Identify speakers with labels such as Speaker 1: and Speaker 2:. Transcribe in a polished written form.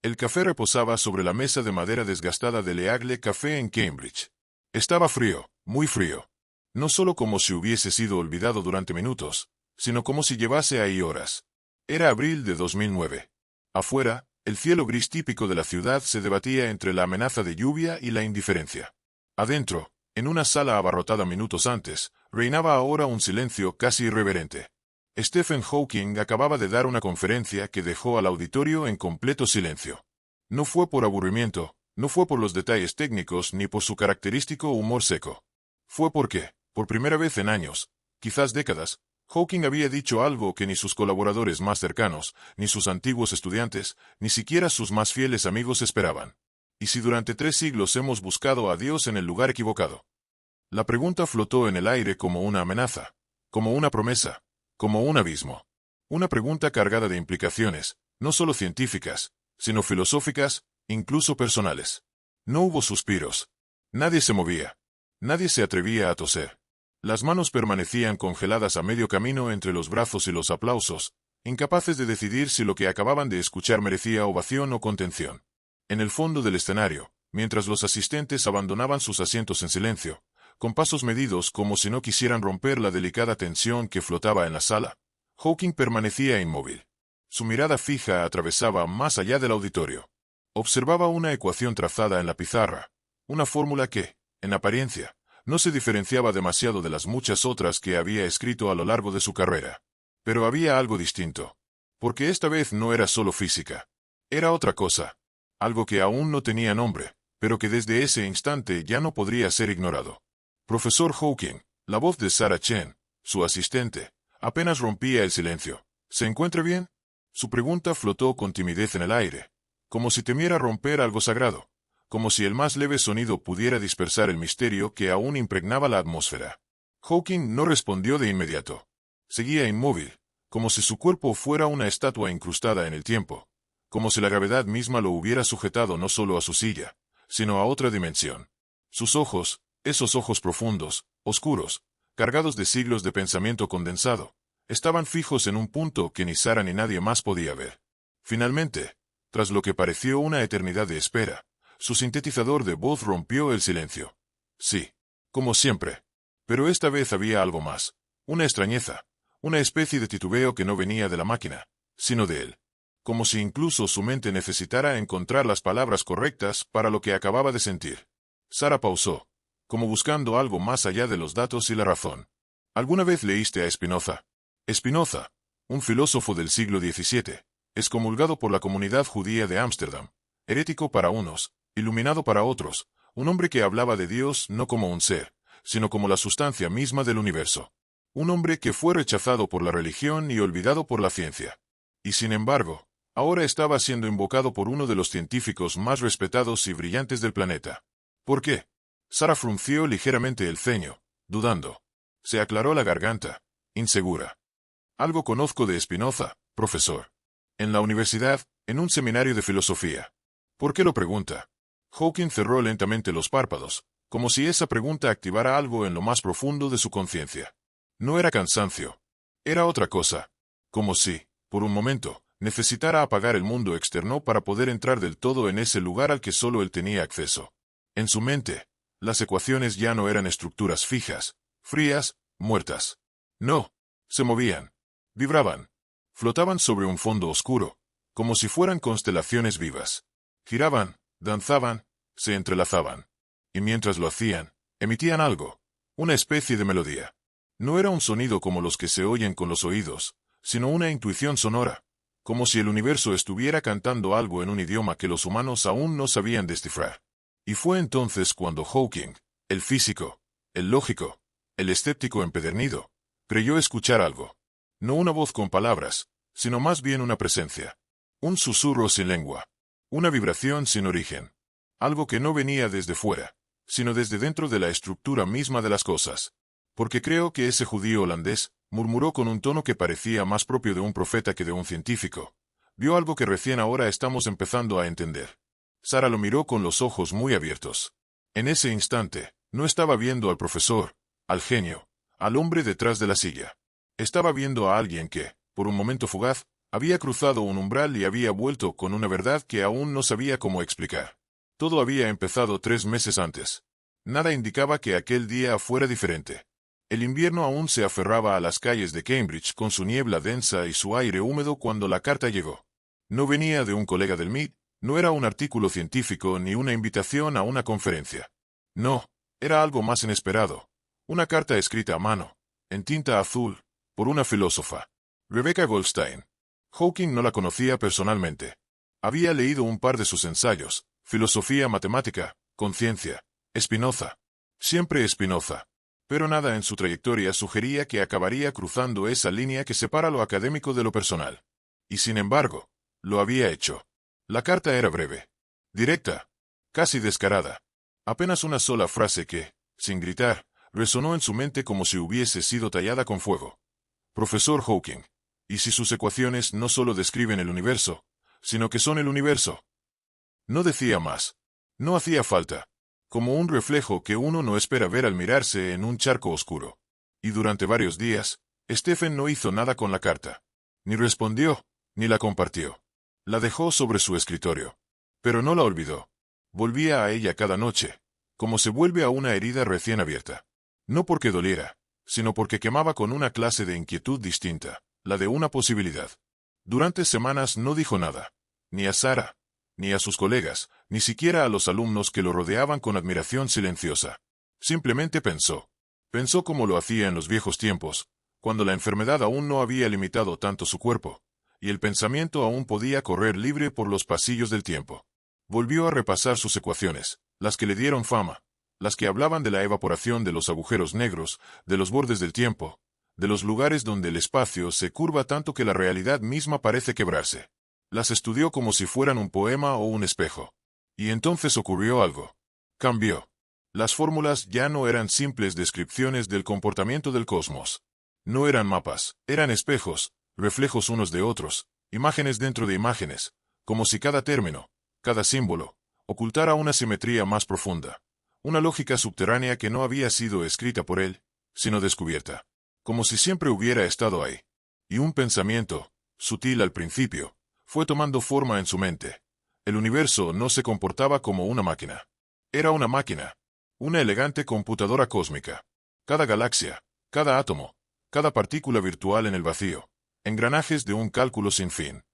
Speaker 1: El café reposaba sobre la mesa de madera desgastada del Eagle Café en Cambridge. Estaba frío, muy frío. No solo como si hubiese sido olvidado durante minutos, sino como si llevase ahí horas. Era abril de 2009. Afuera, el cielo gris típico de la ciudad se debatía entre la amenaza de lluvia y la indiferencia. Adentro, en una sala abarrotada minutos antes, reinaba ahora un silencio casi irreverente. Stephen Hawking acababa de dar una conferencia que dejó al auditorio en completo silencio. No fue por aburrimiento, no fue por los detalles técnicos ni por su característico humor seco. Fue porque, por primera vez en años, quizás décadas, Hawking había dicho algo que ni sus colaboradores más cercanos, ni sus antiguos estudiantes, ni siquiera sus más fieles amigos esperaban. ¿Y si durante 3 siglos hemos buscado a Dios en el lugar equivocado? La pregunta flotó en el aire como una amenaza, como una promesa, como un abismo. Una pregunta cargada de implicaciones, no solo científicas, sino filosóficas, incluso personales. No hubo suspiros. Nadie se movía. Nadie se atrevía a toser. Las manos permanecían congeladas a medio camino entre los brazos y los aplausos, incapaces de decidir si lo que acababan de escuchar merecía ovación o contención. En el fondo del escenario, mientras los asistentes abandonaban sus asientos en silencio, con pasos medidos como si no quisieran romper la delicada tensión que flotaba en la sala, Hawking permanecía inmóvil. Su mirada fija atravesaba más allá del auditorio. Observaba una ecuación trazada en la pizarra, una fórmula que, en apariencia, no se diferenciaba demasiado de las muchas otras que había escrito a lo largo de su carrera. Pero había algo distinto. Porque esta vez no era solo física. Era otra cosa. Algo que aún no tenía nombre, pero que desde ese instante ya no podría ser ignorado. Profesor Hawking, la voz de Sarah Chen, su asistente, apenas rompía el silencio. ¿Se encuentra bien? Su pregunta flotó con timidez en el aire, como si temiera romper algo sagrado, como si el más leve sonido pudiera dispersar el misterio que aún impregnaba la atmósfera. Hawking no respondió de inmediato. Seguía inmóvil, como si su cuerpo fuera una estatua incrustada en el tiempo, como si la gravedad misma lo hubiera sujetado no solo a su silla, sino a otra dimensión. Sus ojos, esos ojos profundos, oscuros, cargados de siglos de pensamiento condensado, estaban fijos en un punto que ni Sara ni nadie más podía ver. Finalmente, tras lo que pareció una eternidad de espera, su sintetizador de voz rompió el silencio. Sí, como siempre. Pero esta vez había algo más, una extrañeza, una especie de titubeo que no venía de la máquina, sino de él. Como si incluso su mente necesitara encontrar las palabras correctas para lo que acababa de sentir. Sara pausó, como buscando algo más allá de los datos y la razón. ¿Alguna vez leíste a Spinoza? Spinoza, un filósofo del siglo XVII, excomulgado por la comunidad judía de Ámsterdam, herético para unos, iluminado para otros, un hombre que hablaba de Dios no como un ser, sino como la sustancia misma del universo. Un hombre que fue rechazado por la religión y olvidado por la ciencia. Y sin embargo, ahora estaba siendo invocado por uno de los científicos más respetados y brillantes del planeta. ¿Por qué? Sara frunció ligeramente el ceño, dudando. Se aclaró la garganta, insegura. Algo conozco de Spinoza, profesor. En la universidad, en un seminario de filosofía. ¿Por qué lo pregunta? Hawking cerró lentamente los párpados, como si esa pregunta activara algo en lo más profundo de su conciencia. No era cansancio. Era otra cosa. Como si, por un momento, necesitara apagar el mundo externo para poder entrar del todo en ese lugar al que solo él tenía acceso. En su mente, las ecuaciones ya no eran estructuras fijas, frías, muertas. No, se movían, vibraban, flotaban sobre un fondo oscuro, como si fueran constelaciones vivas. Giraban, danzaban, se entrelazaban. Y mientras lo hacían, emitían algo, una especie de melodía. No era un sonido como los que se oyen con los oídos, sino una intuición sonora, como si el universo estuviera cantando algo en un idioma que los humanos aún no sabían descifrar. Y fue entonces cuando Hawking, el físico, el lógico, el escéptico empedernido, creyó escuchar algo. No una voz con palabras, sino más bien una presencia. Un susurro sin lengua. Una vibración sin origen. Algo que no venía desde fuera, sino desde dentro de la estructura misma de las cosas. Porque creo que ese judío holandés, murmuró con un tono que parecía más propio de un profeta que de un científico, vio algo que recién ahora estamos empezando a entender. Sara lo miró con los ojos muy abiertos. En ese instante, no estaba viendo al profesor, al genio, al hombre detrás de la silla. Estaba viendo a alguien que, por un momento fugaz, Había cruzado un umbral y había vuelto con una verdad que aún no sabía cómo explicar. Todo había empezado 3 meses antes. Nada indicaba que aquel día fuera diferente. El invierno aún se aferraba a las calles de Cambridge con su niebla densa y su aire húmedo cuando la carta llegó. No venía de un colega del MIT, no era un artículo científico ni una invitación a una conferencia. No, era algo más inesperado. Una carta escrita a mano, en tinta azul, por una filósofa. Rebecca Goldstein. Hawking no la conocía personalmente. Había leído un par de sus ensayos, Filosofía Matemática, Conciencia, Spinoza. Siempre Spinoza. Pero nada en su trayectoria sugería que acabaría cruzando esa línea que separa lo académico de lo personal. Y sin embargo, lo había hecho. La carta era breve, directa, casi descarada. Apenas una sola frase que, sin gritar, resonó en su mente como si hubiese sido tallada con fuego. Profesor Hawking, ¿y si sus ecuaciones no solo describen el universo, sino que son el universo? No decía más. No hacía falta. Como un reflejo que uno no espera ver al mirarse en un charco oscuro. Y durante varios días, Stephen no hizo nada con la carta. Ni respondió, ni la compartió. La dejó sobre su escritorio. Pero no la olvidó. Volvía a ella cada noche, como se vuelve a una herida recién abierta. No porque doliera, sino porque quemaba con una clase de inquietud distinta, la de una posibilidad. Durante semanas no dijo nada. Ni a Sara, ni a sus colegas, ni siquiera a los alumnos que lo rodeaban con admiración silenciosa. Simplemente pensó. Pensó como lo hacía en los viejos tiempos, cuando la enfermedad aún no había limitado tanto su cuerpo, y el pensamiento aún podía correr libre por los pasillos del tiempo. Volvió a repasar sus ecuaciones, las que le dieron fama, las que hablaban de la evaporación de los agujeros negros, de los bordes del tiempo, de los lugares donde el espacio se curva tanto que la realidad misma parece quebrarse. Las estudió como si fueran un poema o un espejo. Y entonces ocurrió algo. Cambió. Las fórmulas ya no eran simples descripciones del comportamiento del cosmos. No eran mapas, eran espejos, reflejos unos de otros, imágenes dentro de imágenes, como si cada término, cada símbolo, ocultara una simetría más profunda, una lógica subterránea que no había sido escrita por él, sino descubierta, como si siempre hubiera estado ahí. Y un pensamiento, sutil al principio, fue tomando forma en su mente. El universo no se comportaba como una máquina. Era una máquina, una elegante computadora cósmica. Cada galaxia, cada átomo, cada partícula virtual en el vacío, engranajes de un cálculo sin fin.